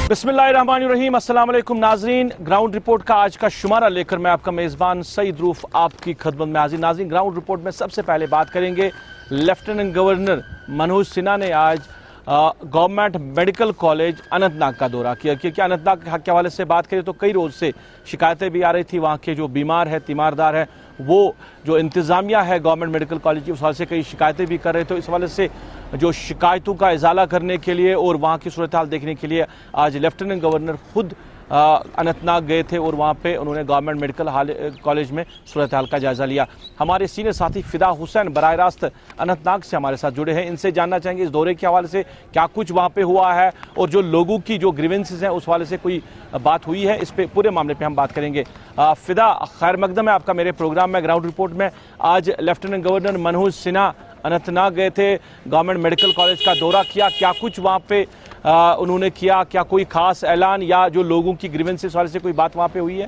बिस्मिल्लाहिर्रहमानिर्रहीम, अस्सलाम वालेकुम नाजरीन। ग्राउंड रिपोर्ट का आज का शुमारा लेकर मैं आपका मेज़बान सईद रूफ आपकी खदमत में हाजिर। नाजरीन, ग्राउंड रिपोर्ट में सबसे पहले बात करेंगे लेफ्टिनेंट गवर्नर मनोज सिन्हा ने आज गवर्नमेंट मेडिकल कॉलेज अनंतनाग का दौरा किया। क्योंकि अनंतनाग के हवाले से बात करें तो कई रोज़ से शिकायतें भी आ रही थी। वहाँ के जो बीमार है, तीमारदार है, वो जो इंतज़ामिया है गवर्नमेंट मेडिकल कॉलेज की, उस हवाले से कई शिकायतें भी कर रहे थे। इस हवाले से जो शिकायतों का इजाला करने के लिए और वहाँ की सूरत हाल देखने के लिए आज लेफ्टिनेंट गवर्नर खुद अनंतनाग गए थे और वहाँ पे उन्होंने गवर्नमेंट मेडिकल कॉलेज में सूरत हाल का जायजा लिया। हमारे सीनियर साथी फिदा हुसैन बराह रास्त अनंतनाग से हमारे साथ जुड़े हैं। इनसे जानना चाहेंगे इस दौरे के हवाले से क्या कुछ वहाँ पे हुआ है और जो लोगों की जो ग्रीवेंसेस हैं उस हवाले से कोई बात हुई है। इस पे पूरे मामले पे हम बात करेंगे। फिदा, खैर मकदम है आपका मेरे प्रोग्राम में। ग्राउंड रिपोर्ट में आज लेफ्टिनेंट गवर्नर मनोज सिन्हा अनंतनाग गए थे, गवर्नमेंट मेडिकल कॉलेज का दौरा किया। क्या कुछ वहाँ पे उन्होंने किया? क्या कोई खास ऐलान या जो लोगों की ग्रीवेंसेस वाले से कोई बात वहाँ पे हुई है?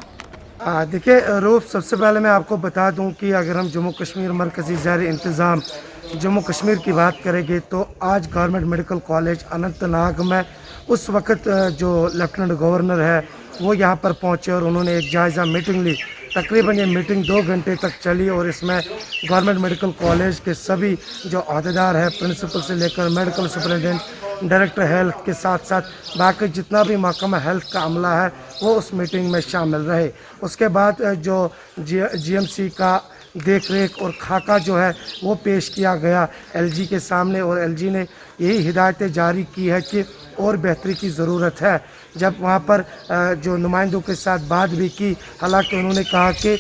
देखिए रूफ, सबसे पहले मैं आपको बता दूं कि अगर हम जम्मू कश्मीर मरकज़ी ज़ेर इंतज़ाम जम्मू कश्मीर की बात करेंगे तो आज गवर्नमेंट मेडिकल कॉलेज अनंतनाग में उस वक़्त जो लेफ्टिनेंट गवर्नर है वो यहाँ पर पहुँचे और उन्होंने एक जायज़ा मीटिंग ली। तकरीबन ये मीटिंग 2 घंटे तक चली और इसमें गवर्नमेंट मेडिकल कॉलेज के सभी जो अहदेदार हैं, प्रिंसिपल से लेकर मेडिकल सुपरिटेंडेंट, डायरेक्टर हेल्थ के साथ साथ बाकी जितना भी महकमा हेल्थ का अमला है वो उस मीटिंग में शामिल रहे। उसके बाद जो जीएमसी का देख रेख और खाका जो है वो पेश किया गया एलजी के सामने और एलजी ने यही हिदायतें जारी की है कि और बेहतरी की ज़रूरत है। जब वहाँ पर जो नुमाइंदों के साथ बात भी की, हालांकि उन्होंने कहा कि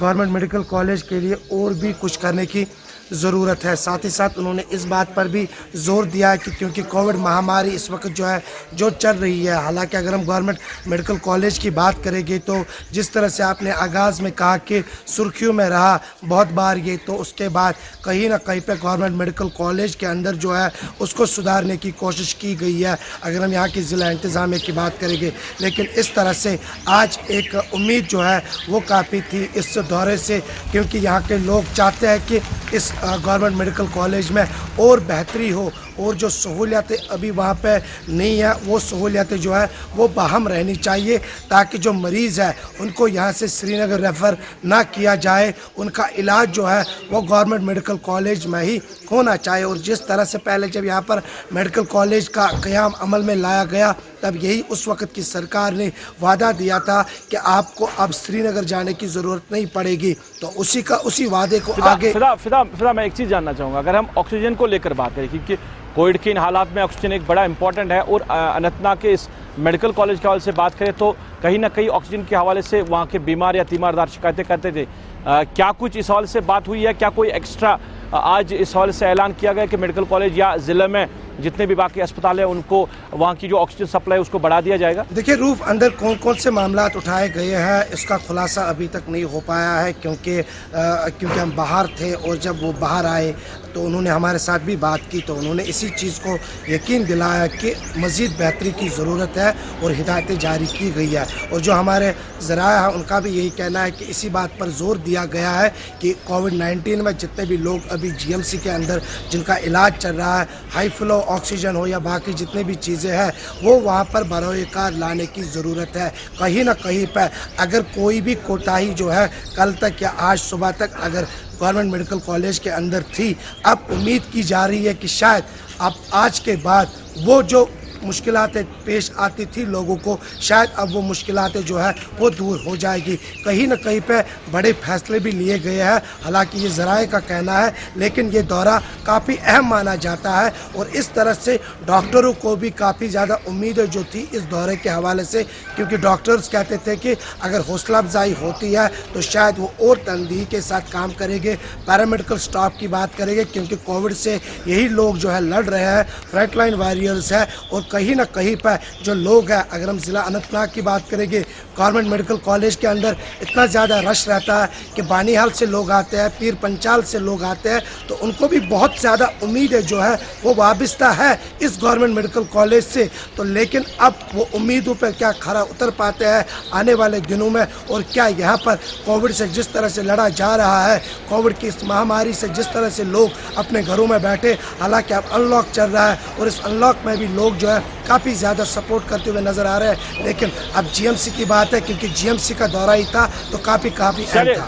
गवर्नमेंट मेडिकल कॉलेज के लिए और भी कुछ करने की ज़रूरत है। साथ ही साथ उन्होंने इस बात पर भी ज़ोर दिया है कि क्योंकि कोविड महामारी इस वक्त जो है जो चल रही है, हालांकि अगर हम गवर्नमेंट मेडिकल कॉलेज की बात करेंगे तो जिस तरह से आपने आगाज़ में कहा कि सुर्खियों में रहा बहुत बार ये, तो उसके बाद कहीं ना कहीं पे गवर्नमेंट मेडिकल कॉलेज के अंदर जो है उसको सुधारने की कोशिश की गई है अगर हम यहाँ की ज़िला इंतज़ामिया की बात करेंगे। लेकिन इस तरह से आज एक उम्मीद जो है वो काफ़ी थी इस दौरे से, क्योंकि यहाँ के लोग चाहते हैं कि इस गवर्नमेंट मेडिकल कॉलेज में और बेहतरी हो और जो सहूलियातें अभी वहाँ पे नहीं है वो सहूलियातें जो है वो बाहम रहनी चाहिए ताकि जो मरीज़ है उनको यहाँ से श्रीनगर रेफ़र ना किया जाए, उनका इलाज जो है वो गवर्नमेंट मेडिकल कॉलेज में ही होना चाहिए। और जिस तरह से पहले जब यहाँ पर मेडिकल कॉलेज का क़याम अमल में लाया गया तब यही उस वक़्त की सरकार ने वादा दिया था कि आपको अब श्रीनगर जाने की ज़रूरत नहीं पड़ेगी, तो उसी वादे को आगे फिदा मैं एक चीज़ जानना चाहूँगा। अगर हम ऑक्सीजन को लेकर बात करें, क्योंकि कोविड के इन हालात में ऑक्सीजन एक बड़ा इंपॉर्टेंट है और अनंतनाग के इस मेडिकल कॉलेज के हवाले से बात करें तो कहीं ना कहीं ऑक्सीजन के हवाले से वहाँ के बीमार या तीमारदार शिकायतें करते थे। क्या कुछ इस हवाले से बात हुई है? क्या कोई एक्स्ट्रा आज इस हवाले से ऐलान किया गया कि मेडिकल कॉलेज या ज़िले में जितने भी बाकी अस्पताल है उनको वहाँ की जो ऑक्सीजन सप्लाई उसको बढ़ा दिया जाएगा? देखिए रूफ, अंदर कौन कौन से मामला उठाए गए हैं इसका खुलासा अभी तक नहीं हो पाया है, क्योंकि हम बाहर थे और जब वो बाहर आए तो उन्होंने हमारे साथ भी बात की तो उन्होंने इसी चीज़ को यकीन दिलाया कि मज़ीद बेहतरी की ज़रूरत है और हिदायतें जारी की गई है। और जो हमारे ज़राया है उनका भी यही कहना है कि इसी बात पर जोर दिया गया है कि कोविड-19 में जितने भी लोग अभी जीएमसी के अंदर जिनका इलाज चल रहा है, हाई फ्लो ऑक्सीजन हो या बाकी जितनी भी चीज़ें हैं वो वहाँ पर बरोएकार लाने की ज़रूरत है। कहीं ना कहीं पर अगर कोई भी कोताही जो है कल तक या आज सुबह तक अगर गवर्नमेंट मेडिकल कॉलेज के अंदर थी, अब उम्मीद की जा रही है कि शायद अब आज के बाद वो जो मुश्किलातें पेश आती थी लोगों को, शायद अब वो मुश्किलातें जो है वो दूर हो जाएगी। कहीं ना कहीं पे बड़े फैसले भी लिए गए हैं, हालांकि ये ज़राए का कहना है, लेकिन ये दौरा काफ़ी अहम माना जाता है और इस तरह से डॉक्टरों को भी काफ़ी ज़्यादा उम्मीदें जो थी इस दौरे के हवाले से, क्योंकि डॉक्टर्स कहते थे कि अगर हौसला अफजाई होती है तो शायद वो और तनदीही के साथ काम करेंगे। पैरामेडिकल स्टाफ की बात करेंगे क्योंकि कोविड से यही लोग जो है लड़ रहे हैं, फ्रंट लाइन वॉरियर्स है। और कहीं ना कहीं पर जो लोग हैं, अगर हम ज़िला अनंतनाग की बात करेंगे, गवर्नमेंट मेडिकल कॉलेज के अंदर इतना ज़्यादा रश रहता है कि बानीहाल से लोग आते हैं, पीर पंचाल से लोग आते हैं, तो उनको भी बहुत ज़्यादा उम्मीद है जो है वो वाबस्ता है इस गवर्नमेंट मेडिकल कॉलेज से। तो लेकिन अब वो उम्मीदों पर क्या खरा उतर पाते हैं आने वाले दिनों में, और क्या यहाँ पर कोविड से जिस तरह से लड़ा जा रहा है, कोविड की इस महामारी से जिस तरह से लोग अपने घरों में बैठे, हालांकि अब अनलॉक चल रहा है और इस अनलॉक में भी लोग जो है काफ़ी ज़्यादा सपोर्ट करते हुए नज़र आ रहे हैं। लेकिन अब जीएमसी की बात है, क्योंकि जीएमसी का दौरा ही था तो काफ़ी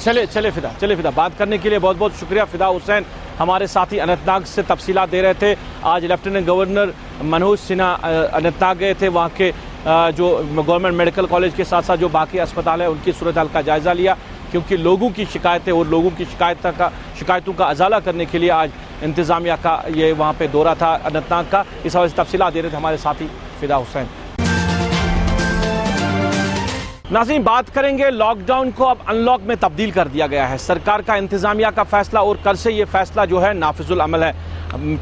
चले फिदा बात करने के लिए बहुत बहुत शुक्रिया। फिदा हुसैन हमारे साथी अनंतनाग से तफसीलात दे रहे थे। आज लेफ्टिनेंट गवर्नर मनोज सिन्हा अनंतनाग गए थे, वहाँ के जो गवर्नमेंट मेडिकल कॉलेज के साथ साथ जो बाकी अस्पताल है उनकी सूरत हाल का जायज़ा लिया, क्योंकि लोगों की शिकायतें और लोगों की शिकायतों का अजाला करने के लिए आज इंतज़ामिया का ये वहाँ पे दौरा था अनंतनाग का। इस हवाले से तफसीलात दे रहे थे हमारे साथी फिदा हुसैन। नाज़रीन, बात करेंगे लॉकडाउन को अब अनलॉक में तब्दील कर दिया गया है। सरकार का इंतजामिया का फैसला और कल से ये फैसला जो है नाफिजुल अमल है।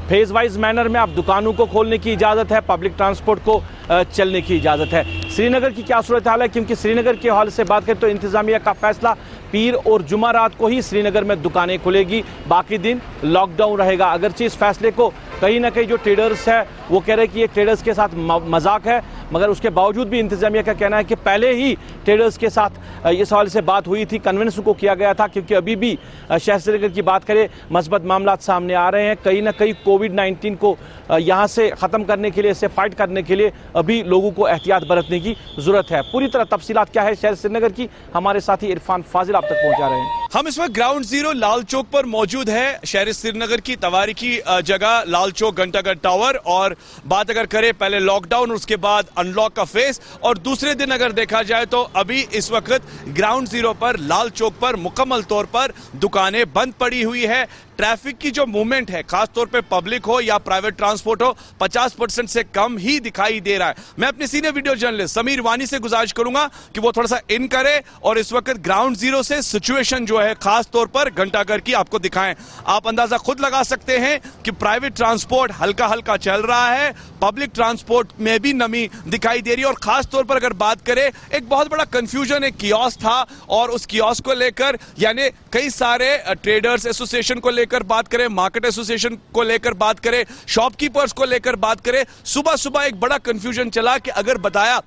फेज वाइज मैनर में अब दुकानों को खोलने की इजाज़त है, पब्लिक ट्रांसपोर्ट को चलने की इजाज़त है। श्रीनगर की क्या सूरत हाल है, क्योंकि श्रीनगर के हवाले से बात करें तो इंतजामिया का फैसला पीर और जुमा रात को ही श्रीनगर में दुकानें खुलेगी, बाकी दिन लॉकडाउन रहेगा। अगरचे इस फैसले को कहीं ना कहीं जो ट्रेडर्स है वो कह रहे हैं कि ये ट्रेडर्स के साथ मजाक है, मगर उसके बावजूद भी इंतजामिया का कहना है कि पहले ही ट्रेडर्स के साथ इस हवाले से बात हुई थी, कन्विंस को किया गया था, क्योंकि अभी भी शहर श्रीनगर की बात करें मस्बत मामला सामने आ रहे हैं। कहीं ना कहीं कोविड-19 को यहाँ से ख़त्म करने के लिए, इससे फाइट करने के लिए अभी लोगों को एहतियात बरतने की ज़रूरत है। पूरी तरह तफसीलात क्या है शहर श्रीनगर की, हमारे साथी इरफान फाजिल आप तक पहुँचा रहे हैं। हम इस वक्त ग्राउंड जीरो लाल चौक पर मौजूद है, शहर श्रीनगर की तवारीखी जगह लाल चौक घंटाघर टावर। और बात अगर करें पहले लॉकडाउन और उसके बाद अनलॉक का फेस, और दूसरे दिन अगर देखा जाए तो अभी इस वक्त ग्राउंड जीरो पर लाल चौक पर मुकम्मल तौर पर दुकानें बंद पड़ी हुई है। ट्रैफिक की जो मूवमेंट है, खासतौर पे पब्लिक हो या प्राइवेट ट्रांसपोर्ट हो, 50% से कम ही दिखाई दे रहा है। मैं अपने सीनियर वीडियो जर्नलिस्ट समीर वानी से गुजारिश करूंगा कि वो थोड़ा सा इन करे और इस वक्त ग्राउंड जीरो से सिचुएशन जो है खासतौर पर घंटाघर की आपको दिखाएं। आप अंदाजा खुद लगा सकते हैं कि प्राइवेट ट्रांसपोर्ट हल्का हल्का चल रहा है, पब्लिक ट्रांसपोर्ट में भी नमी दिखाई दे रही है। और खासतौर पर अगर बात करें, एक बहुत बड़ा कंफ्यूजन एक कियोस्क था और उस कियोस्क को लेकर यानी कई सारे ट्रेडर्स एसोसिएशन को लेकर बात करें, मार्केट एसोसिएशन को लेकर बात करें, शॉपकीपर्स को लेकर बात करें, सुबह सुबह एक बड़ा कंफ्यूजन चला कि अगर बताया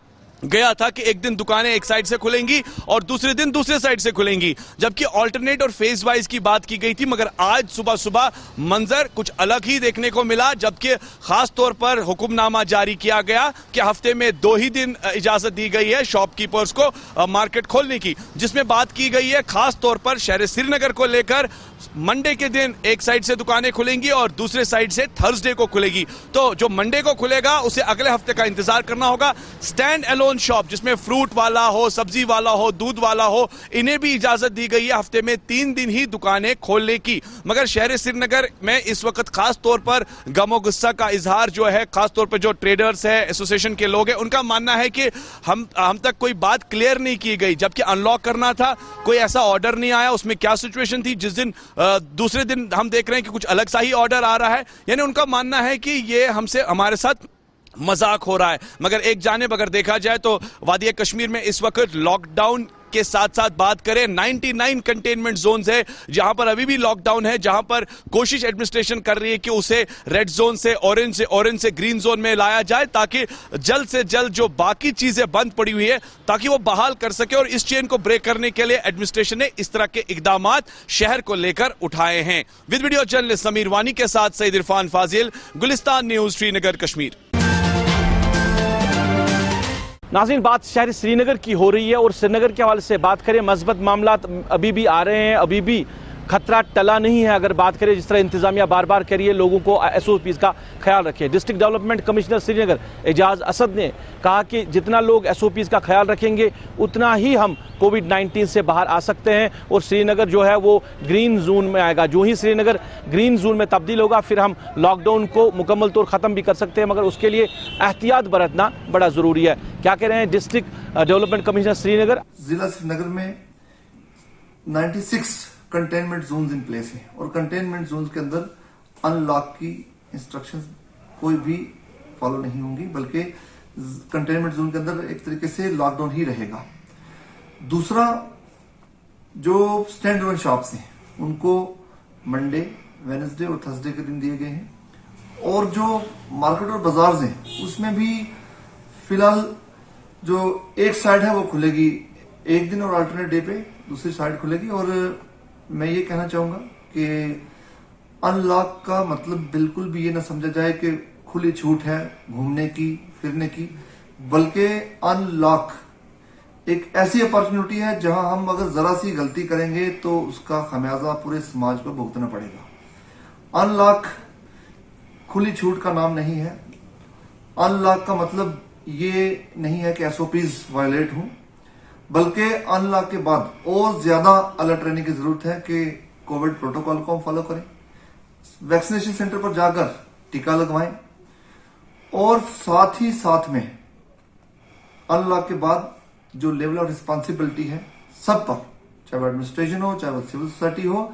गया था कि एक दिन दुकानें एक साइड से खुलेंगी और दूसरे दिन दूसरे साइड से खुलेंगी, जबकि ऑल्टरनेट और फेज वाइज की बात की गई थी। मगर आज सुबह सुबह मंजर कुछ अलग ही देखने को मिला, जबकि खास तौर पर हुक्मनामा जारी किया गया कि हफ्ते में 2 ही दिन इजाजत दी गई है शॉपकीपर्स को मार्केट खोलने की, जिसमें बात की गई है खास तौर पर शहर श्रीनगर को लेकर मंडे के दिन एक साइड से दुकानें खुलेंगी और दूसरे साइड से थर्सडे को खुलेगी। तो जो मंडे को खुलेगा उसे अगले हफ्ते का इंतजार करना होगा। स्टैंड अलोन शॉप जिसमें फ्रूट वाला हो, सब्जी वाला हो, दूध वाला हो, इन्हें भी इजाजत दी गई है हफ्ते में 3 दिन ही दुकानें खोलने की। मगर शहर श्रीनगर में इस वक्त खास तौर पर गमो गुस्सा का इजहार जो है, खास तौर पर जो ट्रेडर्स है, एसोसिएशन के लोग हैं, उनका मानना है कि हम तक कोई बात क्लियर नहीं की गई। जबकि अनलॉक करना था, कोई ऐसा ऑर्डर नहीं आया। उसमें क्या सिचुएशन थी, जिस दिन दूसरे दिन हम देख रहे हैं कि कुछ अलग सा ही ऑर्डर आ रहा है। यानी उनका मानना है कि ये हमारे साथ मजाक हो रहा है। मगर एक जानिब अगर देखा जाए तो वादी कश्मीर में इस वक्त लॉकडाउन के साथ साथ बात करें 99 कंटेनमेंट जोन्स है जहां पर अभी भी लॉकडाउन है, जहां पर कोशिश एडमिनिस्ट्रेशन कर रही है कि उसे रेड जोन से ऑरेंज से ग्रीन जोन में लाया जाए, ताकि जल्द से जल्द जो बाकी चीजें बंद पड़ी हुई है ताकि वो बहाल कर सके। और इस चेन को ब्रेक करने के लिए एडमिनिस्ट्रेशन ने इस तरह के इकदामात शहर को लेकर उठाए हैं। विद वीडियो जर्नलिस्ट समीर वानी के साथ सईद इरफान फाजिल, गुलिस्तान न्यूज, श्रीनगर, कश्मीर। नाज़रीन, बात शहर श्रीनगर की हो रही है और श्रीनगर के हवाले से बात करें, मस्बत मामला अभी भी आ रहे हैं, अभी भी खतरा टला नहीं है। अगर बात करें जिस तरह इंतजामिया बार बार कह रही है लोगों को SOPs का ख्याल रखें। District development commissioner Srinagar Ejaz Asad ने कहा कि जितना लोग SOPs का ख्याल रखेंगे उतना ही हम कोविड-19 से बाहर आ सकते हैं और श्रीनगर जो है वो ग्रीन जोन में आएगा। जो ही श्रीनगर ग्रीन जोन में तब्दील होगा फिर हम लॉकडाउन को मुकम्मल तौर ख़त्म भी कर सकते हैं, मगर उसके लिए एहतियात बरतना बड़ा ज़रूरी है। क्या कह रहे हैं डिस्ट्रिक्ट डेवलपमेंट कमिश्नर श्रीनगर? जिला श्रीनगर में 96 कंटेनमेंट जोन्स इन प्लेस है और कंटेनमेंट जोन्स के अंदर अनलॉक की इंस्ट्रक्शंस कोई भी फॉलो नहीं होंगी, बल्कि कंटेनमेंट जोन के अंदर एक तरीके से लॉकडाउन ही रहेगा। दूसरा, जो स्टैंड अलोन शॉप्स हैं उनको मंडे, वेडनेसडे और थर्सडे के दिन दिए गए हैं। और जो मार्केट और बाजार हैं उसमें भी फिलहाल जो एक साइड है वो खुलेगी एक दिन और अल्टरनेट डे पे दूसरी साइड खुलेगी। और मैं ये कहना चाहूंगा कि अनलॉक का मतलब बिल्कुल भी ये ना समझा जाए कि खुली छूट है घूमने की फिरने की, बल्कि अनलॉक एक ऐसी अपॉर्चुनिटी है जहां हम अगर जरा सी गलती करेंगे तो उसका खमियाजा पूरे समाज को भुगतना पड़ेगा। अनलॉक खुली छूट का नाम नहीं है। अनलॉक का मतलब ये नहीं है कि एसओपीज वायलेट हों, बल्कि अनलॉक के बाद और ज्यादा अलर्ट रहने की जरूरत है कि कोविड प्रोटोकॉल को हम फॉलो करें, वैक्सीनेशन सेंटर पर जाकर टीका लगवाएं, और साथ ही साथ में अनलॉक के बाद जो लेवल ऑफ रिस्पॉन्सिबिलिटी है सब पर, चाहे वो एडमिनिस्ट्रेशन हो चाहे वो सिविल सोसाइटी हो,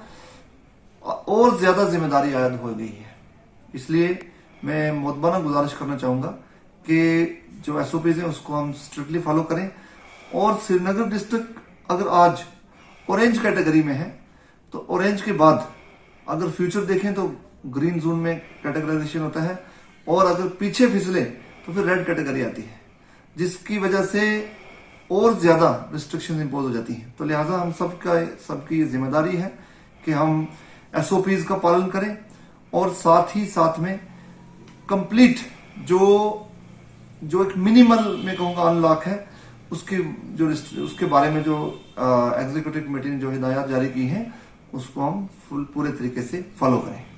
और ज्यादा जिम्मेदारी आयद हो गई है। इसलिए मैं मुतबाना गुजारिश करना चाहूंगा कि जो एसओपीज है उसको हम स्ट्रिक्टली फॉलो करें। और श्रीनगर डिस्ट्रिक्ट अगर आज ऑरेंज कैटेगरी में है तो ऑरेंज के बाद अगर फ्यूचर देखें तो ग्रीन जोन में कैटेगराइजेशन होता है, और अगर पीछे फिसले तो फिर रेड कैटेगरी आती है, जिसकी वजह से और ज्यादा रिस्ट्रिक्शन इंपोज हो जाती हैं। तो लिहाजा हम सबकी जिम्मेदारी है कि हम एसओपीज का पालन करें, और साथ ही साथ में कंप्लीट जो एक मिनिमल में कहूंगा अनलॉक है उसके बारे में जो एग्जीक्यूटिव कमेटी ने जो हिदायत जारी की हैं उसको हम पूरे तरीके से फॉलो करें।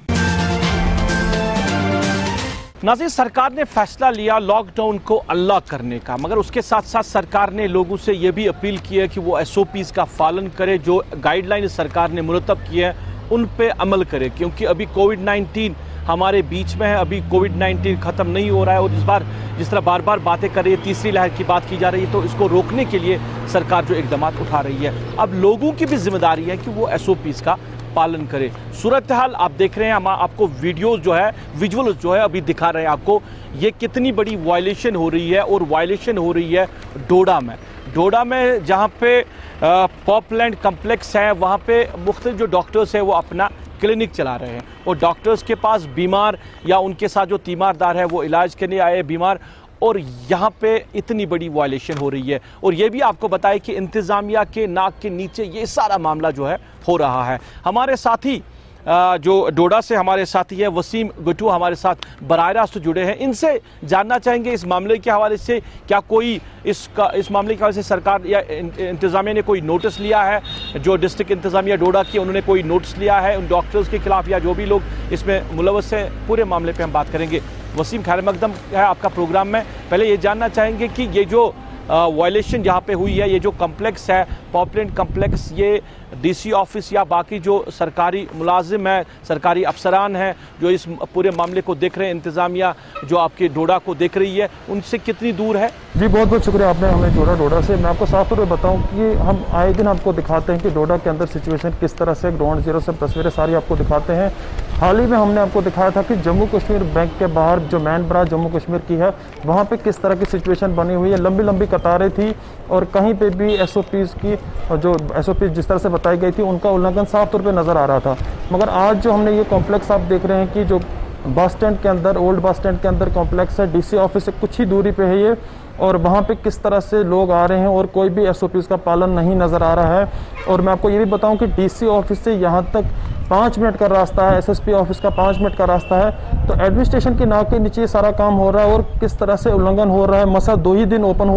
नाज़रीन, सरकार ने फैसला लिया लॉकडाउन को अनलॉक करने का, मगर उसके साथ साथ सरकार ने लोगों से यह भी अपील की है कि वो एसओपीज का पालन करें, जो गाइडलाइन सरकार ने मुरतब की है उन पे अमल करें, क्योंकि अभी कोविड-19 हमारे बीच में है, अभी कोविड-19 खत्म नहीं हो रहा है। और इस बार जिस तरह बार बार बातें कर रही है, तीसरी लहर की बात की जा रही है, तो इसको रोकने के लिए सरकार जो इकदाम उठा रही है, अब लोगों की भी जिम्मेदारी है कि वो एसओपीज का पालन करें। सूरत हाल आप देख रहे हैं, हम आपको वीडियोस जो है, विजुअल्स जो है अभी दिखा रहे हैं आपको, ये कितनी बड़ी वायलेशन हो रही है। और वायलेशन हो रही है डोडा में जहाँ पे पॉपलैंड कम्प्लेक्स है, वहाँ पे मुख्तलिफ जो डॉक्टर्स हैं वो अपना क्लिनिक चला रहे हैं, और डॉक्टर्स के पास बीमार या उनके साथ जो तीमारदार है वो इलाज करने आए बीमार, और यहाँ पे इतनी बड़ी वायलेशन हो रही है। और ये भी आपको बताएं कि इंतज़ामिया के नाक के नीचे ये सारा मामला जो है हो रहा है। हमारे साथी जो डोडा से हमारे साथी है वसीम गट्टू हमारे साथ बराह रास्त जुड़े हैं, इनसे जानना चाहेंगे इस मामले के हवाले से, क्या कोई इस मामले के हवाले से सरकार या इंतज़ामिया ने कोई नोटिस लिया है? जो डिस्ट्रिक्ट इंतज़ामिया डोडा की, उन्होंने कोई नोटिस लिया है उन डॉक्टर्स के खिलाफ या जो भी लोग इसमें मुलव्वस हैं? पूरे मामले पर हम बात करेंगे। वसीम, खैर मकदम है आपका प्रोग्राम में। पहले ये जानना चाहेंगे कि ये जो वायलेशन यहाँ पे हुई है, ये जो कम्प्लेक्स है पॉपलैंड कम्प्लेक्स, ये डीसी ऑफिस या बाकी जो सरकारी मुलाजिम है, सरकारी अफसरान हैं जो इस पूरे मामले को देख रहे हैं, इंतज़ामिया जो आपके डोडा को देख रही है, उनसे कितनी दूर है? जी बहुत बहुत शुक्रिया आपने हमें जोड़ा डोडा से। मैं आपको साफ तौर पर बताऊं कि हम आए दिन आपको दिखाते हैं कि डोडा के अंदर सिचुएशन किस तरह से, ग्राउंड जीरो से तस्वीरें सारी आपको दिखाते हैं। हाल ही में हमने आपको दिखाया था कि जम्मू कश्मीर बैंक के बाहर जो मैन ब्रांच जम्मू कश्मीर की है, वहाँ पे किस तरह की सिचुएशन बनी हुई है, लंबी लंबी कतारें थी, और कहीं पे भी एसओपीज की जो एसओपीज जिस तरह से बताई गई थी उनका उल्लंघन साफ तौर पे नज़र आ रहा था। मगर आज जो हमने ये कॉम्प्लेक्स आप देख रहे हैं कि जो बस स्टैंड के अंदर, ओल्ड बस स्टैंड के अंदर कॉम्प्लेक्स है, डीसी ऑफिस से कुछ ही दूरी पे है ये, और वहाँ पे किस तरह से लोग आ रहे हैं और कोई भी एसओपीज का पालन नहीं नज़र आ रहा है। और मैं आपको ये भी बताऊं कि डीसी ऑफिस से यहाँ तक 5 मिनट का रास्ता है, एसएसपी ऑफिस का 5 मिनट का रास्ता है, तो एडमिनिस्ट्रेशन के नाक के नीचे सारा काम हो रहा है, और किस तरह से उल्लंघन हो रहा है। मसा 2 ही दिन ओपन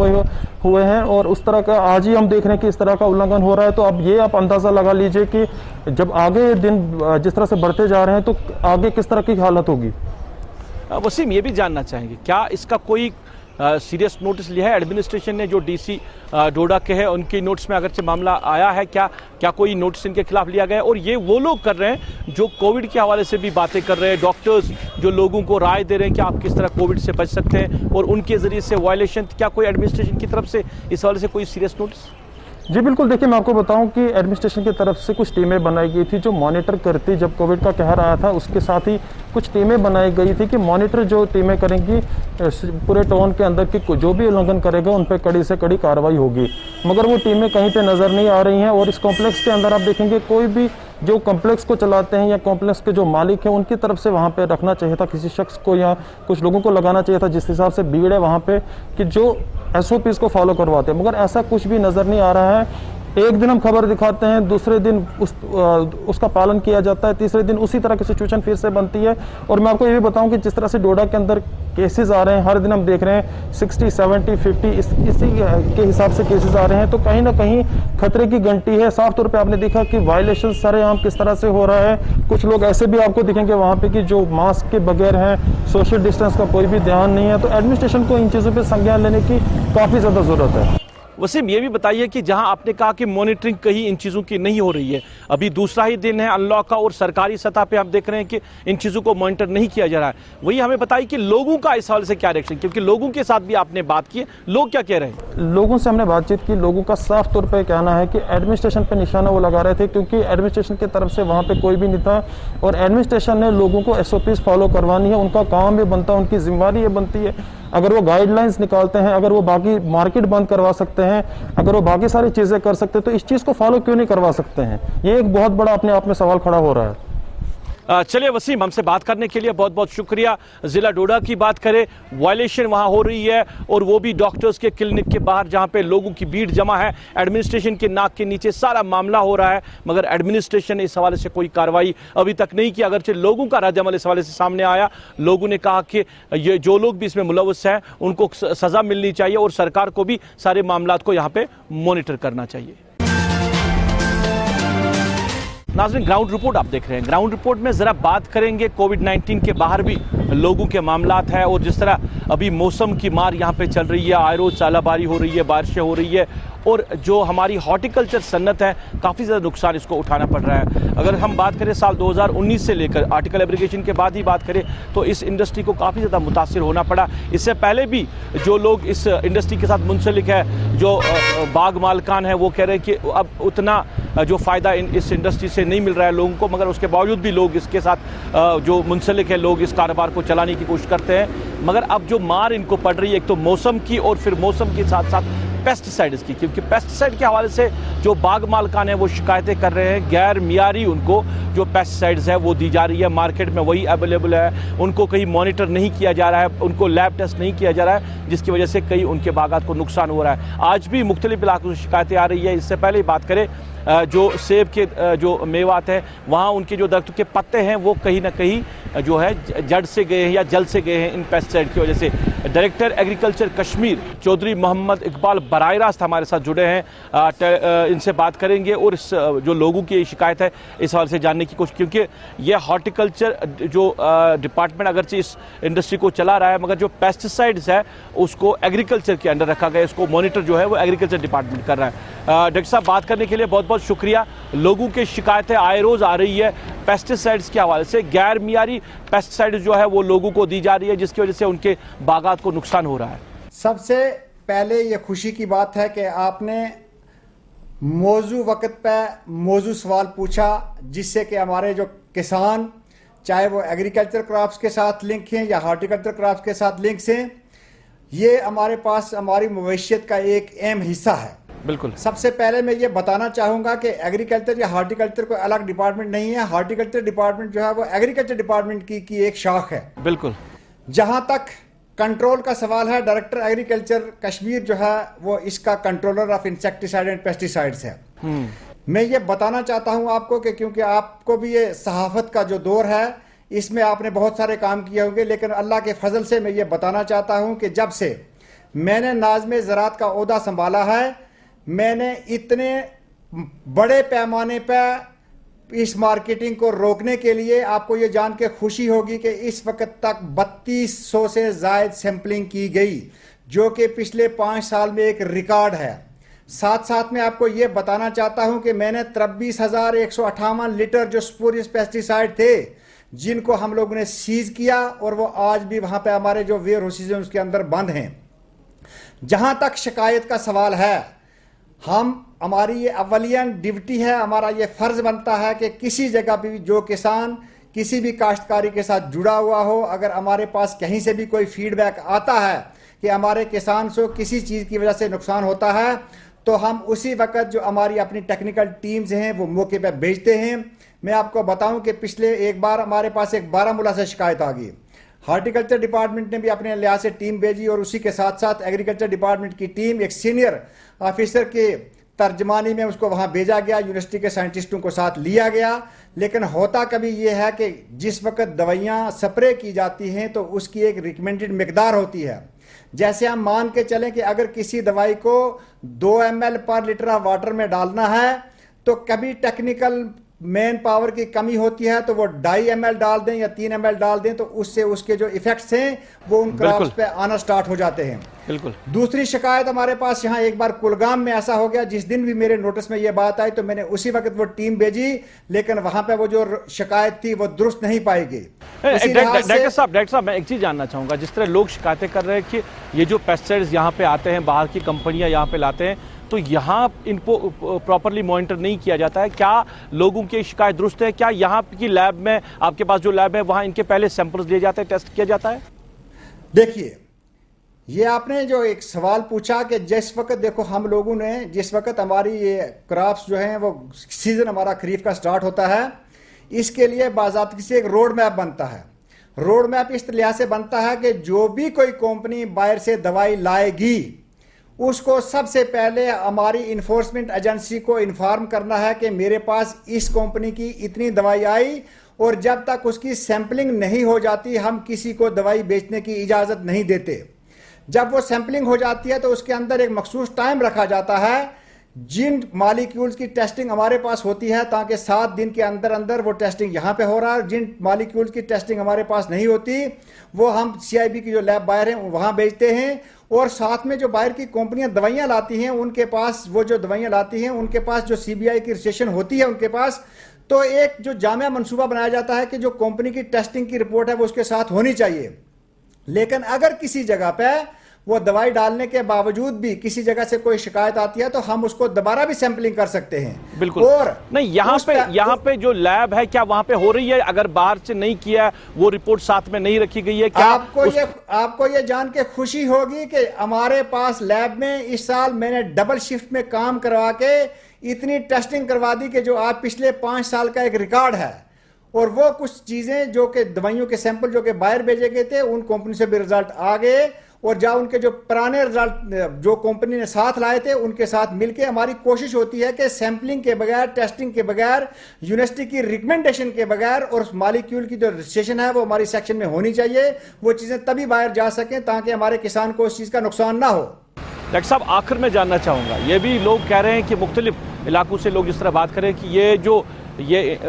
हुए हैं और उस तरह का आज ही हम देख रहे हैं कि इस तरह का उल्लंघन हो रहा है। तो अब ये आप अंदाज़ा लगा लीजिए कि जब आगे दिन जिस तरह से बढ़ते जा रहे हैं तो आगे किस तरह की हालत होगी। वसीम, ये भी जानना चाहेंगे क्या इसका कोई सीरियस नोटिस लिया है एडमिनिस्ट्रेशन ने? जो डीसी डोडा के हैं उनकी नोटिस में अगरचे मामला आया है, क्या कोई नोटिस इनके खिलाफ लिया गया है? और ये वो लोग कर रहे हैं जो कोविड के हवाले से भी बातें कर रहे हैं, डॉक्टर्स जो लोगों को राय दे रहे हैं कि आप किस तरह कोविड से बच सकते हैं, और उनके जरिए से वायलेशन, क्या कोई एडमिनिस्ट्रेशन की तरफ से इस हवाले से कोई सीरियस नोटिस? जी बिल्कुल, देखिए मैं आपको बताऊं कि एडमिनिस्ट्रेशन की तरफ से कुछ टीमें बनाई गई थी जो मॉनिटर करती, जब कोविड का कहर आया था उसके साथ ही कुछ टीमें बनाई गई थी कि मॉनिटर जो टीमें करेंगी पूरे टाउन के अंदर की जो भी उल्लंघन करेगा उन पर कड़ी से कड़ी कार्रवाई होगी। मगर वो टीमें कहीं पे नज़र नहीं आ रही हैं, और इस कॉम्प्लेक्स के अंदर आप देखेंगे कोई भी जो कॉम्प्लेक्स को चलाते हैं या कॉम्प्लेक्स के जो मालिक हैं उनकी तरफ से वहाँ पे रखना चाहिए था किसी शख्स को, या कुछ लोगों को लगाना चाहिए था जिस हिसाब से भीड़ है वहाँ पे, कि जो एसओपीज को फॉलो करवाते हैं, मगर ऐसा कुछ भी नज़र नहीं आ रहा है। एक दिन हम खबर दिखाते हैं, दूसरे दिन उसका पालन किया जाता है, तीसरे दिन उसी तरह की सिचुएशन फिर से बनती है। और मैं आपको ये भी बताऊं कि जिस तरह से डोडा के अंदर केसेस आ रहे हैं, हर दिन हम देख रहे हैं 60, 70, 50 इसी के हिसाब से केसेस आ रहे हैं, तो कहीं ना कहीं खतरे की घंटी है। साफ तौर पे आपने देखा कि वायलेशन सरेआम किस तरह से हो रहा है। कुछ लोग ऐसे भी आपको दिखेंगे वहां पे कि जो मास्क के बगैर हैं, सोशल डिस्टेंस का कोई भी ध्यान नहीं है। तो एडमिनिस्ट्रेशन को इन चीजों पर संज्ञान लेने की काफी ज्यादा जरूरत है। वसीम, ये भी बताइए कि जहां आपने कहा कि मॉनिटरिंग कहीं इन चीज़ों की नहीं हो रही है, अभी दूसरा ही दिन है अनलॉक का और सरकारी सतह पे आप देख रहे हैं कि इन चीज़ों को मॉनिटर नहीं किया जा रहा है, वही हमें बताइए कि लोगों का इस हवाले से क्या रिएक्शन, क्योंकि लोगों के साथ भी आपने बात की, लोग क्या कह रहे हैं? लोगों से हमने बातचीत की, लोगों का साफ तौर पर कहना है कि एडमिनिस्ट्रेशन पे निशाना वो लगा रहे थे, क्योंकि एडमिनिस्ट्रेशन की तरफ से वहाँ पे कोई भी नहीं था और एडमिनिस्ट्रेशन ने लोगों को SOPs फॉलो करवानी है, उनका काम ये बनता है, उनकी जिम्मेवारी ये बनती है। अगर वो गाइडलाइंस निकालते हैं, अगर वो बाकी मार्केट बंद करवा सकते हैं, अगर वो बाकी सारी चीजें कर सकते हैं, तो इस चीज को फॉलो क्यों नहीं करवा सकते हैं? ये एक बहुत बड़ा अपने आप में सवाल खड़ा हो रहा है। चलिए वसीम, हमसे बात करने के लिए बहुत बहुत शुक्रिया। जिला डोडा की बात करें, वायलेशन वहां हो रही है और वो भी डॉक्टर्स के क्लिनिक के बाहर जहां पे लोगों की भीड़ जमा है, एडमिनिस्ट्रेशन के नाक के नीचे सारा मामला हो रहा है, मगर एडमिनिस्ट्रेशन ने इस हवाले से कोई कार्रवाई अभी तक नहीं की। अगरचे लोगों का रद्द अमल इस हवाले से सामने आया, लोगों ने कहा कि ये जो लोग भी इसमें मुलव्वस हैं उनको सजा मिलनी चाहिए और सरकार को भी सारे मामलात को यहाँ पे मॉनिटर करना चाहिए। नाज़रीन, ग्राउंड रिपोर्ट आप देख रहे हैं। ग्राउंड रिपोर्ट में जरा बात करेंगे कोविड-19 के बाहर भी लोगों के मामलात है और जिस तरह अभी मौसम की मार यहाँ पे चल रही है, आए रोज चालाबारी हो रही है, बारिशें हो रही है और जो हमारी हॉर्टिकल्चर सन्नत है काफ़ी ज़्यादा नुकसान इसको उठाना पड़ रहा है। अगर हम बात करें साल 2019 से लेकर आर्टिकल एब्रिगेशन के बाद ही बात करें तो इस इंडस्ट्री को काफ़ी ज़्यादा मुतासिर होना पड़ा। इससे पहले भी जो लोग इस इंडस्ट्री के साथ मुंसलिक है, जो बाग मालकान है, वो कह रहे हैं कि अब उतना जो फ़ायदा इस इंडस्ट्री से नहीं मिल रहा है लोगों को, मगर उसके बावजूद भी लोग इसके साथ जो मुंसलिक है, लोग इस कारोबार को चलाने की कोशिश करते हैं। मगर अब जो मार इनको पड़ रही है, एक तो मौसम की और फिर मौसम के साथ साथ पेस्टिसाइड्स की, क्योंकि पेस्टिसाइड के हवाले से जो बाग मालकान है वो शिकायतें कर रहे हैं। गैर मियारी उनको जो पेस्टिसाइड्स है वो दी जा रही है, मार्केट में वही अवेलेबल है, उनको कहीं मॉनिटर नहीं किया जा रहा है, उनको लैब टेस्ट नहीं किया जा रहा है, जिसकी वजह से कई उनके बागात को नुकसान हो रहा है। आज भी मुख्तलिफ इलाकों से शिकायतें आ रही है। इससे पहले बात करें जो सेब के जो मेवात है, वहाँ उनके जो दरख्त के पत्ते हैं वो कहीं ना कहीं जो है जड़ से गए हैं या जल से गए हैं इन पेस्टिसाइड की वजह से। डायरेक्टर एग्रीकल्चर कश्मीर चौधरी मोहम्मद इकबाल बराह रास्त हमारे साथ जुड़े हैं, इनसे बात करेंगे और इस जो लोगों की शिकायत है इस हवाले से जानने की कोशिश, क्योंकि ये हॉर्टिकल्चर जो डिपार्टमेंट अगरचे इस इंडस्ट्री को चला रहा है, मगर जो पेस्टिसाइड्स है उसको एग्रीकल्चर के अंडर रखा गया, इसको मॉनिटर जो है वो एग्रीकल्चर डिपार्टमेंट कर रहा है। डॉक्टर साहब, बात करने के लिए बहुत बहुत शुक्रिया। लोगों की शिकायतें आए रोज आ रही है पेस्टिसाइड्स के हवाले से, गैर मियारी पेस्टिसाइड जो है वो लोगों को दी जा रही है, जिसकी वजह से उनके बागात को नुकसान हो रहा है। सबसे पहले ये खुशी की बात है कि आपने मौजू वक्त पे मौजू सवाल पूछा, जिससे कि हमारे जो किसान, चाहे वो एग्रीकल्चर क्रॉप्स के साथ लिंक हैं या हॉर्टिकल्चर क्रॉप्स के साथ लिंक्स हैं, ये हमारे पास हमारी मवेशियत का एक अहम हिस्सा है। बिल्कुल। सबसे पहले मैं ये बताना चाहूँगा कि एग्रीकल्चर या हॉर्टिकल्चर कोई अलग डिपार्टमेंट नहीं है। हॉर्टिकल्चर डिपार्टमेंट जो है वो एग्रीकल्चर डिपार्टमेंट की एक शाख है। बिल्कुल। जहाँ तक कंट्रोल का सवाल है, डायरेक्टर एग्रीकल्चर कश्मीर जो है वो इसका controller of insecticide and pesticides है। मैं ये बताना चाहता हूँ आपको कि क्योंकि आपको भी ये सहाफत का जो दौर है, इसमें आपने बहुत सारे काम किए होंगे, लेकिन अल्लाह के फजल से मैं ये बताना चाहता हूँ कि जब से मैंने नाज़िम ज़राअत का ओहदा संभाला है, मैंने इतने बड़े पैमाने पर इस मार्केटिंग को रोकने के लिए, आपको ये जान के खुशी होगी कि इस वक्त तक 3200 से ज़ायद सैंपलिंग की गई, जो कि पिछले 5 साल में एक रिकॉर्ड है। साथ साथ में आपको ये बताना चाहता हूं कि मैंने 23,158 लीटर जो स्पूरियस पेस्टिसाइड थे, जिनको हम लोगों ने सीज किया और वो आज भी वहां पे हमारे जो वेयर हाउसेज हैं उसके अंदर बंद हैं। जहां तक शिकायत का सवाल है, हमारी ये अवलियन ड्यूटी है, हमारा ये फर्ज बनता है कि किसी जगह भी जो किसान किसी भी काश्तकारी के साथ जुड़ा हुआ हो, अगर हमारे पास कहीं से भी कोई फीडबैक आता है कि हमारे किसान को किसी चीज़ की वजह से नुकसान होता है, तो हम उसी वक्त जो हमारी अपनी टेक्निकल टीम्स हैं वो मौके पर भेजते हैं। मैं आपको बताऊं कि पिछले एक बार हमारे पास एक बारामूला से शिकायत आ गई। हॉर्टिकल्चर डिपार्टमेंट ने भी अपने लिहाज से टीम भेजी और उसी के साथ साथ एग्रीकल्चर डिपार्टमेंट की टीम एक सीनियर ऑफिसर के तर्जमानी में उसको वहां भेजा गया, यूनिवर्सिटी के साइंटिस्टों को साथ लिया गया। लेकिन होता कभी यह है कि जिस वक्त दवाइयां स्प्रे की जाती हैं तो उसकी एक रिकमेंडेड मिकदार होती है। जैसे हम मान के चलें कि अगर किसी दवाई को 2 ml पर लीटर ऑफ वाटर में डालना है, तो कभी टेक्निकल मेन पावर की कमी होती है तो वो 2.5 ml डाल दें या 3 ml डाल दें, तो उससे उसके जो इफेक्ट्स हैं वो उन क्रॉप्स पे आना स्टार्ट हो जाते हैं। बिल्कुल। दूसरी शिकायत हमारे पास यहाँ एक बार कुलगाम में ऐसा हो गया, जिस दिन भी मेरे नोटिस में ये बात आई तो मैंने उसी वक्त वो टीम भेजी, लेकिन वहां पे वो जो शिकायत थी वो दुरुस्त नहीं पाई गई। डॉक्टर साहब मैं एक चीज जानना चाहूंगा, जिस तरह लोग शिकायतें कर रहे हैं कि ये जो पेस्टिसाइड्स यहाँ पे आते हैं, बाहर की कंपनियां यहाँ पे लाते हैं, तो यहाँ इनको प्रॉपरली मॉनिटर नहीं किया जाता है, क्या लोगों की शिकायत दुरुस्त है? क्या यहाँ की लैब में, आपके पास जो लैब है वहाँ इनके पहले सैंपल्स लिए जाते हैं, टेस्ट किया जाता है? देखिए, ये आपने जो एक सवाल पूछा कि जिस वक्त देखो हम लोगों ने, जिस वक्त हमारी ये क्रॉप्स जो हैं वो सीजन हमारा खरीफ का स्टार्ट होता है, इसके लिए बाज़ाब्ते से एक रोड मैप बनता है। रोड मैप इस लिहाज से बनता है कि जो भी कोई कंपनी बाहर से दवाई लाएगी उसको सबसे पहले हमारी इन्फोर्समेंट एजेंसी को इन्फॉर्म करना है कि मेरे पास इस कंपनी की इतनी दवाई आई, और जब तक उसकी सैंपलिंग नहीं हो जाती हम किसी को दवाई बेचने की इजाज़त नहीं देते। जब वो सैंपलिंग हो जाती है तो उसके अंदर एक मखसूस टाइम रखा जाता है जिन मॉलिक्यूल्स की टेस्टिंग हमारे पास होती है, ताकि 7 दिन के अंदर अंदर वो टेस्टिंग यहाँ पे हो रहा है। जिन मॉलिक्यूल्स की टेस्टिंग हमारे पास नहीं होती वो हम CIB की जो लैब बाहर हैं वहाँ भेजते हैं, और साथ में जो बाहर की कंपनियां दवाइयां लाती हैं उनके पास, वो जो दवाइयां लाती हैं उनके पास जो CBI की रजिस्ट्रेशन होती है उनके पास, तो एक जो जामिया मंसूबा बनाया जाता है कि जो कंपनी की टेस्टिंग की रिपोर्ट है वो उसके साथ होनी चाहिए। लेकिन अगर किसी जगह पे वो दवाई डालने के बावजूद भी किसी जगह से कोई शिकायत आती है तो हम उसको दोबारा भी सैंपलिंग कर सकते हैं। बिल्कुल। और नहीं, यहाँ पे जो लैब है क्या वहां पे हो रही है? अगर बाहर से नहीं किया, वो रिपोर्ट साथ में नहीं रखी गई है क्या? आपको ये जान के खुशी होगी कि हमारे पास लैब में इस साल मैंने डबल शिफ्ट में काम करवा के इतनी टेस्टिंग करवा दी कि जो आज पिछले 5 साल का एक रिकॉर्ड है। और वो कुछ चीजें जो कि दवाइयों के सैंपल जो कि बाहर भेजे गए थे उन कंपनी से भी रिजल्ट आ गए, और जहाँ उनके जो पुराने रिजल्ट जो कंपनी ने साथ लाए थे उनके साथ मिलके हमारी कोशिश होती है कि सैंपलिंग के बगैर, टेस्टिंग के बगैर, यूनिवर्सिटी की रिकमेंडेशन के बगैर, और मॉलिक्यूल की जो रजिस्ट्रेशन है वो हमारी सेक्शन में होनी चाहिए, वो चीजें तभी बाहर जा सकें ताकि हमारे किसान को उस चीज का नुकसान ना हो। डॉक्टर साहब, आखिर में जानना चाहूंगा, ये भी लोग कह रहे हैं कि मुख्तलिफ इलाकों से लोग इस तरह बात करें कि ये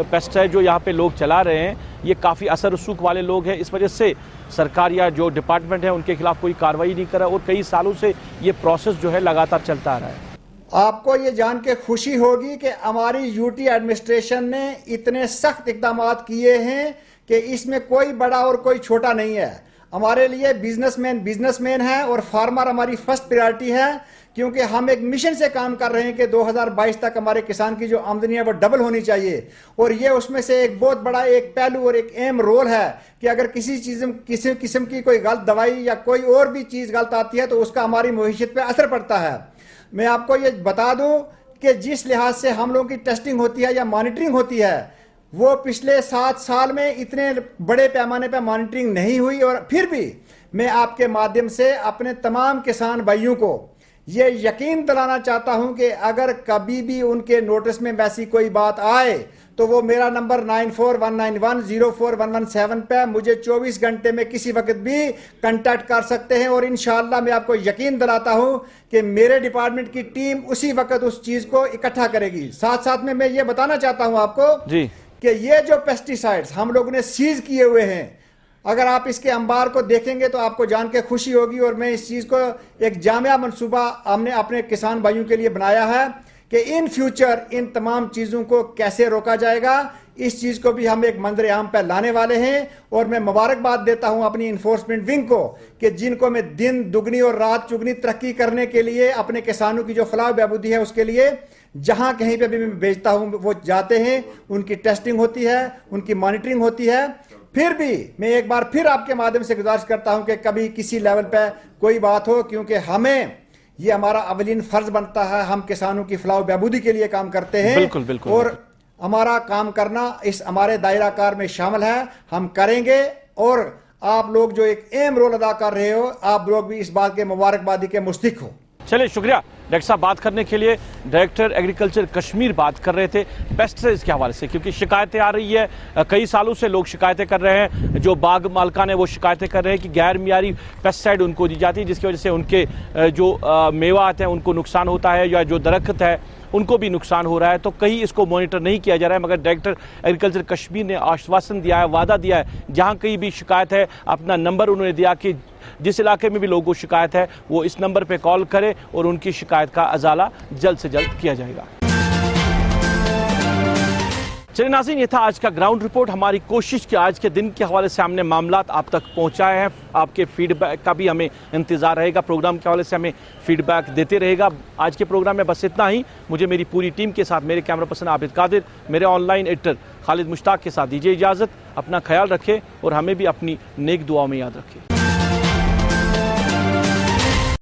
पेस्टिसाइड जो यहाँ पे लोग चला रहे हैं ये काफ़ी असर रसूख वाले लोग हैं, इस वजह से सरकार या जो डिपार्टमेंट है उनके खिलाफ कोई कार्रवाई नहीं कर रहा, और कई सालों से ये प्रोसेस जो है लगातार चलता आ रहा है। आपको ये जान के खुशी होगी कि हमारी UT एडमिनिस्ट्रेशन ने इतने सख्त इकदाम किए हैं कि इसमें कोई बड़ा और कोई छोटा नहीं है। हमारे लिए बिजनेसमैन है और फार्मर हमारी फर्स्ट प्रायोरिटी है, क्योंकि हम एक मिशन से काम कर रहे हैं कि 2022 तक हमारे किसान की जो आमदनी है वो डबल होनी चाहिए। और ये उसमें से एक बहुत बड़ा एक पहलू और एक अहम रोल है कि अगर किसी किस्म की कोई गलत दवाई या कोई और भी चीज़ गलत आती है तो उसका हमारी मईशत पे असर पड़ता है। मैं आपको ये बता दूं कि जिस लिहाज से हम लोगों की टेस्टिंग होती है या मॉनिटरिंग होती है, वो पिछले 7 साल में इतने बड़े पैमाने पर मॉनिटरिंग नहीं हुई। और फिर भी मैं आपके माध्यम से अपने तमाम किसान भाइयों को ये यकीन दिलाना चाहता हूं कि अगर कभी भी उनके नोटिस में वैसी कोई बात आए तो वो मेरा नंबर 9419104117 पे मुझे 24 घंटे में किसी वक्त भी कांटेक्ट कर सकते हैं। और इंशाअल्लाह मैं आपको यकीन दिलाता हूं कि मेरे डिपार्टमेंट की टीम उसी वक्त उस चीज को इकट्ठा करेगी। साथ साथ में मैं ये बताना चाहता हूं आपको जी कि ये जो पेस्टिसाइड्स हम लोगों ने सीज किए हुए हैं, अगर आप इसके अंबार को देखेंगे तो आपको जान के खुशी होगी। और मैं इस चीज को एक जामिया मंसूबा हमने अपने किसान भाइयों के लिए बनाया है कि इन फ्यूचर इन तमाम चीजों को कैसे रोका जाएगा, इस चीज को भी हम एक मंजर आम पर लाने वाले हैं। और मैं मुबारकबाद देता हूं अपनी इन्फोर्समेंट विंग को कि जिनको मैं दिन दुगनी और रात चुगनी तरक्की करने के लिए, अपने किसानों की जो फलाह बहबूदी है उसके लिए जहां कहीं पे भी मैं भेजता हूं वो जाते हैं, उनकी टेस्टिंग होती है, उनकी मॉनिटरिंग होती है। फिर भी मैं एक बार फिर आपके माध्यम से गुजारिश करता हूं कि कभी किसी लेवल पे कोई बात हो, क्योंकि हमें ये हमारा अवलीन फर्ज बनता है, हम किसानों की फलाह बहबूदी के लिए काम करते हैं। बिल्कुल बिल्कुल। और हमारा काम करना इस हमारे दायरा कार में शामिल है, हम करेंगे। और आप लोग जो एक अहम रोल अदा कर रहे हो, आप लोग भी इस बात के मुबारकबादी के मुस्तहिक हो। चलिए शुक्रिया डायरेक्टर साहब बात करने के लिए। डायरेक्टर एग्रीकल्चर कश्मीर बात कर रहे थे पेस्टिसाइड्स के हवाले से, क्योंकि शिकायतें आ रही है, कई सालों से लोग शिकायतें कर रहे हैं, जो बाग मालकान है वो शिकायतें कर रहे हैं कि गैर मियारी पेस्टिसाइड उनको दी जाती है, जिसकी वजह से उनके जो मेवा आते हैं उनको नुकसान होता है, या जो दरख्त है उनको भी नुकसान हो रहा है। तो कहीं इसको मॉनिटर नहीं किया जा रहा है, मगर डायरेक्टर एग्रीकल्चर कश्मीर ने आश्वासन दिया है, वादा दिया है, जहां कहीं भी शिकायत है अपना नंबर उन्होंने दिया कि जिस इलाके में भी लोगों को शिकायत है वो इस नंबर पे कॉल करे और उनकी शिकायत का अजाला जल्द से जल्द किया जाएगा। चलिए नाज़रीन, ये था आज का ग्राउंड रिपोर्ट। हमारी कोशिश की आज के दिन के हवाले से हमने मामलात आप तक पहुंचाए हैं। आपके फीडबैक का भी हमें इंतजार रहेगा, प्रोग्राम के हवाले से हमें फीडबैक देते रहेगा। आज के प्रोग्राम में बस इतना ही। मुझे मेरी पूरी टीम के साथ, मेरे कैमरा पर्सन आबिद कादिर, मेरे ऑनलाइन एडिटर खालिद मुश्ताक के साथ दीजिए इजाज़त। अपना ख्याल रखें और हमें भी अपनी नेक दुआओं में याद रखें।